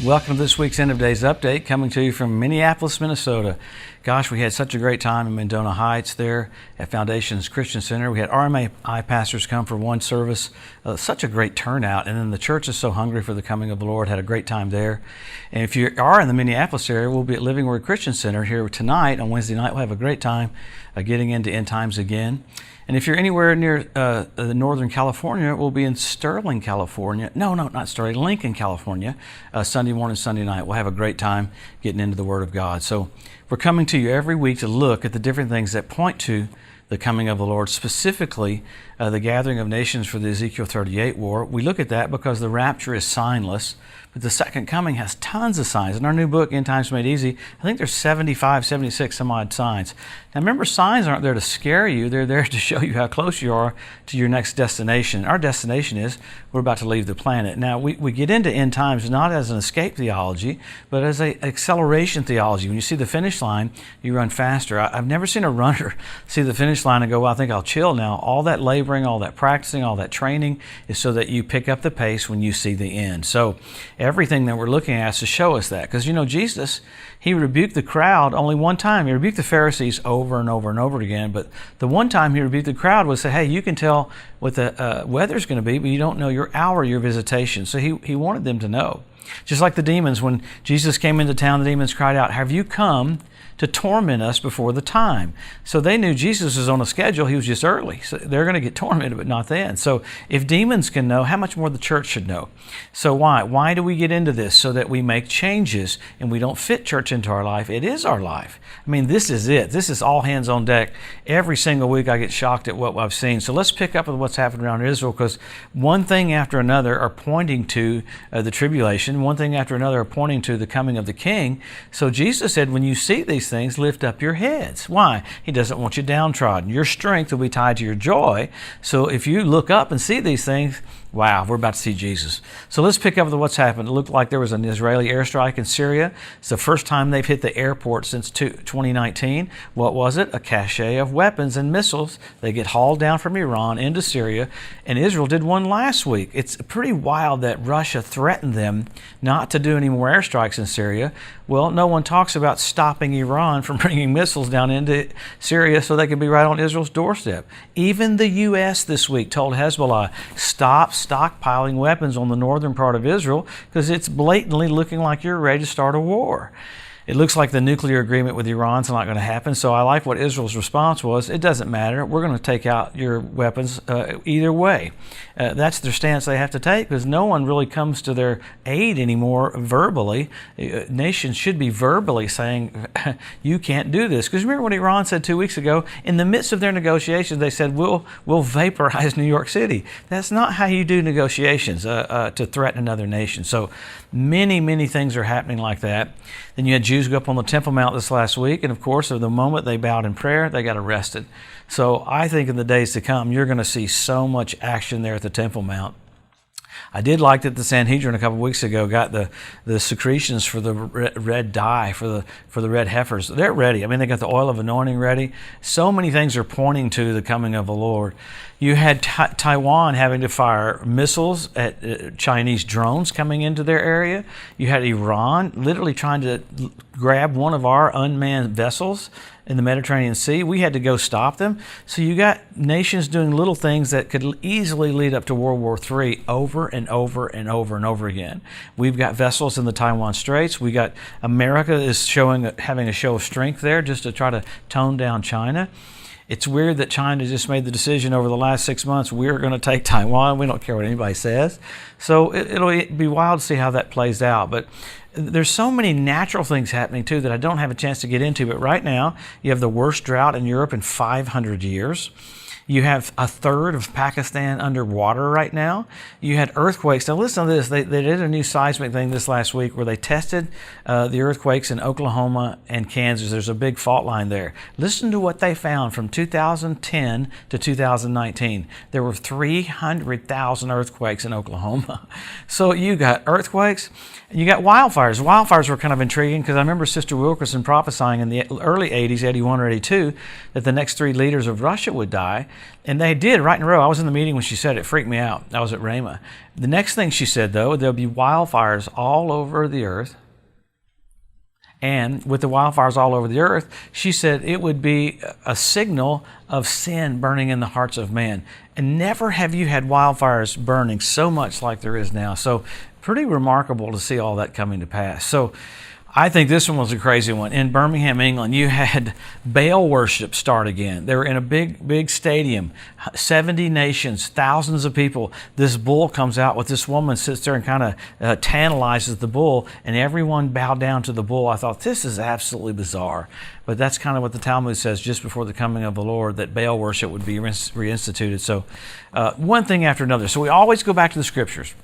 Welcome to this week's End of Days Update, coming to you from Minneapolis, Minnesota. Gosh, we had such a great time in Mendona Heights there at Foundations Christian Center. We had RMI pastors come for one service. Such a great turnout. And then the church is so hungry for the coming of the Lord. Had a great time there. And if you are in the Minneapolis area, we'll be at Living Word Christian Center here tonight on Wednesday night. We'll have a great time getting into end times again. And if you're anywhere near Northern California, we'll be in Sterling, California. No, not Sterling, Lincoln, California, Sunday morning, Sunday night. We'll have a great time getting into the Word of God. So we're coming to you every week to look at the different things that point to the coming of the Lord, specifically the gathering of nations for the Ezekiel 38 war. We look at that because the rapture is signless, but the second coming has tons of signs. In our new book, End Times Made Easy, I think there's 75, 76 some odd signs. Now remember, signs aren't there to scare you. They're there to show you how close you are to your next destination. Our destination is we're about to leave the planet. Now, we get into end times not as an escape theology, but as an acceleration theology. When you see the finish line, you run faster. I've never seen a runner see the finish line and go, well, I think I'll chill now. All that laboring, all that practicing, all that training is so that you pick up the pace when you see the end. So everything that we're looking at is to show us that. Because, you know, Jesus, he rebuked the crowd only one time. He rebuked the Pharisees over and over and over again. But the one time he rebuked the crowd was say, hey, you can tell what the weather's going to be, but you don't know your hour, your visitation. So he wanted them to know. Just like the demons, when Jesus came into town, the demons cried out, have you come to torment us before the time? So they knew Jesus was on a schedule. He was just early. So they're going to get tormented, but not then. So if demons can know, how much more the church should know? So why? Why do we get into this? So that we make changes and we don't fit church into our life. It is our life. I mean, this is it. This is all hands on deck. Every single week I get shocked at what I've seen. So let's pick up with what's happened around Israel, because one thing after another are pointing to the tribulation. One thing after another are pointing to the coming of the King. So Jesus said, when you see these things, lift up your heads. Why? He doesn't want you downtrodden. Your strength will be tied to your joy. So if you look up and see these things, wow, we're about to see Jesus. So let's pick up with what's happened. It looked like there was an Israeli airstrike in Syria. It's the first time they've hit the airport since 2019. What was it? A cache of weapons and missiles. They get hauled down from Iran into Syria, and Israel did one last week. It's pretty wild that Russia threatened them not to do any more airstrikes in Syria. Well, no one talks about stopping Iran from bringing missiles down into Syria so they could be right on Israel's doorstep. Even the U.S. this week told Hezbollah, stop stockpiling weapons on the northern part of Israel because it's blatantly looking like you're ready to start a war. It looks like the nuclear agreement with Iran's not going to happen, so I like what Israel's response was. It doesn't matter. We're going to take out your weapons either way. That's their stance they have to take, because no one really comes to their aid anymore verbally. Nations should be verbally saying, you can't do this. Because remember what Iran said 2 weeks ago? In the midst of their negotiations, they said, we'll vaporize New York City. That's not how you do negotiations, to threaten another nation. So many things are happening like that. Then you had Jews go up on the Temple Mount this last week, and of course, the moment they bowed in prayer, they got arrested. So I think in the days to come, you're going to see so much action there at the Temple Mount. I did like that the Sanhedrin a couple of weeks ago got the secretions for the red dye, for the red heifers. They're ready. I mean, they got the oil of anointing ready. So many things are pointing to the coming of the Lord. You had Taiwan having to fire missiles at Chinese drones coming into their area. You had Iran literally trying to grab one of our unmanned vessels in the Mediterranean Sea. We had to go stop them. So you got nations doing little things that could easily lead up to World War III over and over and over and over again. We've got vessels in the Taiwan Straits. We got America is having a show of strength there just to try to tone down China. It's weird that China just made the decision over the last 6 months, we're going to take Taiwan. We don't care what anybody says. So it'll be wild to see how that plays out. But there's so many natural things happening too that I don't have a chance to get into. But right now, you have the worst drought in Europe in 500 years. You have a third of Pakistan underwater right now. You had earthquakes. Now listen to this. They did a new seismic thing this last week where they tested the earthquakes in Oklahoma and Kansas. There's a big fault line there. Listen to what they found from 2010 to 2019. There were 300,000 earthquakes in Oklahoma. So you got earthquakes. You got wildfires. Wildfires were kind of intriguing because I remember Sister Wilkerson prophesying in the early 80s, 81 or 82, that the next 3 leaders of Russia would die. And they did right in a row. I was in the meeting when she said it. It freaked me out. I was at Rhema. The next thing she said, though, there'll be wildfires all over the earth. And with the wildfires all over the earth, she said it would be a signal of sin burning in the hearts of man. And never have you had wildfires burning so much like there is now. So pretty remarkable to see all that coming to pass. So I think this one was a crazy one. In Birmingham, England, you had Baal worship start again. They were in a big stadium, 70 nations, thousands of people. This bull comes out with this woman, sits there and kind of tantalizes the bull, and everyone bowed down to the bull. I thought, this is absolutely bizarre. But that's kind of what the Talmud says just before the coming of the Lord, that Baal worship would be reinstituted. So one thing after another. So we always go back to the Scriptures.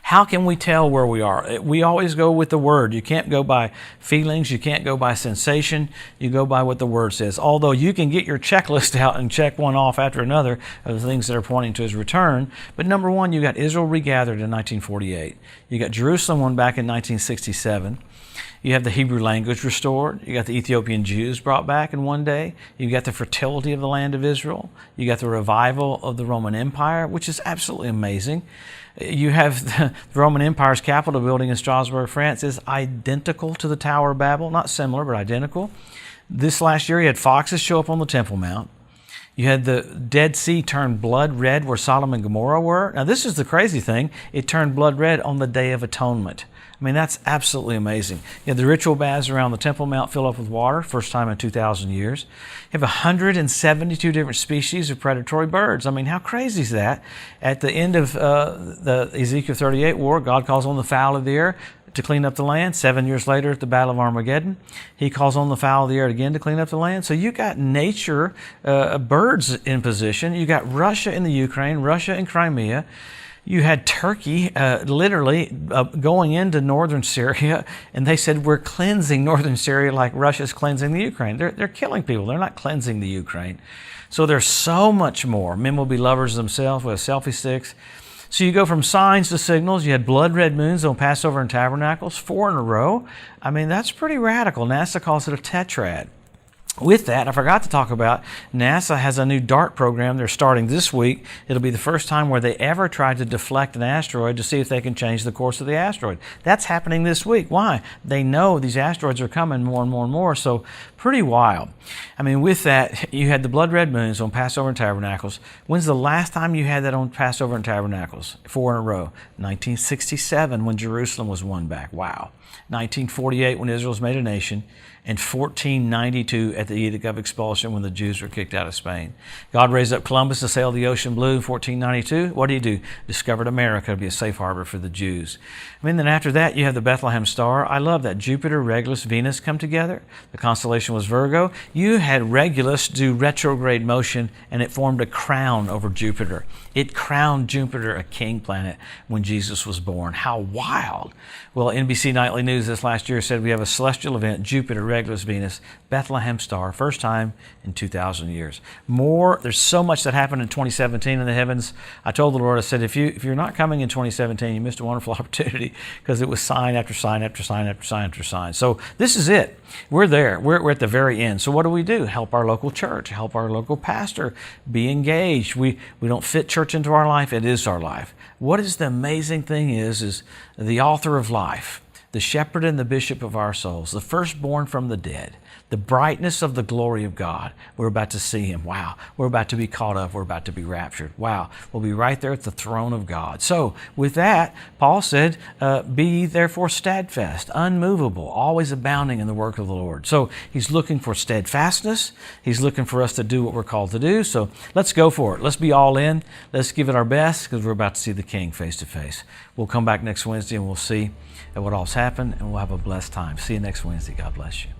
How can we tell where we are? We always go with the Word. You can't go by feelings. You can't go by sensation. You go by what the Word says. Although you can get your checklist out and check one off after another of the things that are pointing to His return. But number one, you got Israel regathered in 1948. You got Jerusalem won back in 1967. You have the Hebrew language restored. You got the Ethiopian Jews brought back in one day. You got the fertility of the land of Israel. You got the revival of the Roman Empire, which is absolutely amazing. You have the Roman Empire's Capitol building in Strasbourg, France is identical to the Tower of Babel. Not similar, but identical. This last year, you had foxes show up on the Temple Mount. You had the Dead Sea turn blood red where Sodom and Gomorrah were. Now, this is the crazy thing. It turned blood red on the Day of Atonement. I mean, that's absolutely amazing. You have the ritual baths around the Temple Mount fill up with water, first time in 2,000 years. You have 172 different species of predatory birds. I mean, how crazy is that? At the end of the Ezekiel 38 war, God calls on the fowl of the air to clean up the land. 7 years later at the Battle of Armageddon, He calls on the fowl of the air again to clean up the land. So you got nature, birds in position. You got Russia in the Ukraine, Russia in Crimea. You had Turkey literally going into northern Syria, and they said, we're cleansing northern Syria like Russia's cleansing the Ukraine. They're killing people. They're not cleansing the Ukraine. So there's so much more. Men will be lovers themselves with selfie sticks. So you go from signs to signals. You had blood red moons on Passover and Tabernacles, 4 in a row. I mean, that's pretty radical. NASA calls it a tetrad. With that, I forgot to talk about NASA has a new DART program they're starting this week. It'll be the first time where they ever tried to deflect an asteroid to see if they can change the course of the asteroid. That's happening this week. Why? They know these asteroids are coming more and more and more, so pretty wild. I mean, with that, you had the blood red moons on Passover and Tabernacles. When's the last time you had that on Passover and Tabernacles? 4 in a row. 1967 when Jerusalem was won back. Wow. 1948 when Israel was made a nation, and 1492 at the Edict of Expulsion when the Jews were kicked out of Spain. God raised up Columbus to sail the ocean blue in 1492. What did? Discovered America to be a safe harbor for the Jews. I mean, then after that, you have the Bethlehem star. I love that. Jupiter, Regulus, Venus come together. The constellation was Virgo. You had Regulus do retrograde motion, and it formed a crown over Jupiter. It crowned Jupiter a king planet when Jesus was born. How wild. Well, NBC Nightly News this last year said we have a celestial event, Jupiter, Regulus, Venus, Bethlehem star, first time in 2,000 years. There's so much that happened in 2017 in the heavens. I told the Lord, I said, if you're not coming in 2017, you missed a wonderful opportunity, because it was sign after sign after sign after sign after sign. So this is it. We're there. We're at the very end. So what do? Help our local church, help our local pastor, be engaged. We don't fit church into our life. It is our life. What is the amazing thing is the author of life, the shepherd and the bishop of our souls, the firstborn from the dead, the brightness of the glory of God. We're about to see Him. Wow. We're about to be caught up. We're about to be raptured. Wow. We'll be right there at the throne of God. So with that, Paul said, be ye therefore steadfast, unmovable, always abounding in the work of the Lord. So He's looking for steadfastness. He's looking for us to do what we're called to do. So let's go for it. Let's be all in. Let's give it our best, because we're about to see the King face to face. We'll come back next Wednesday and we'll see what all's happened, and we'll have a blessed time. See you next Wednesday. God bless you.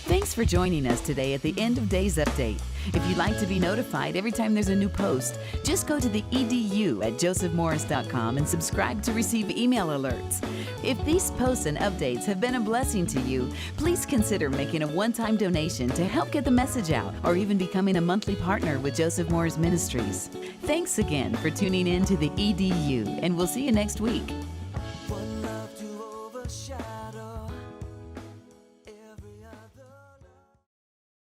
Thanks for joining us today at the End of Days Update. If you'd like to be notified every time there's a new post, just go to the edu at josephmorris.com and subscribe to receive email alerts. If these posts and updates have been a blessing to you, please consider making a one-time donation to help get the message out, or even becoming a monthly partner with Joseph Morris Ministries. Thanks again for tuning in to the EDU, and we'll see you next week.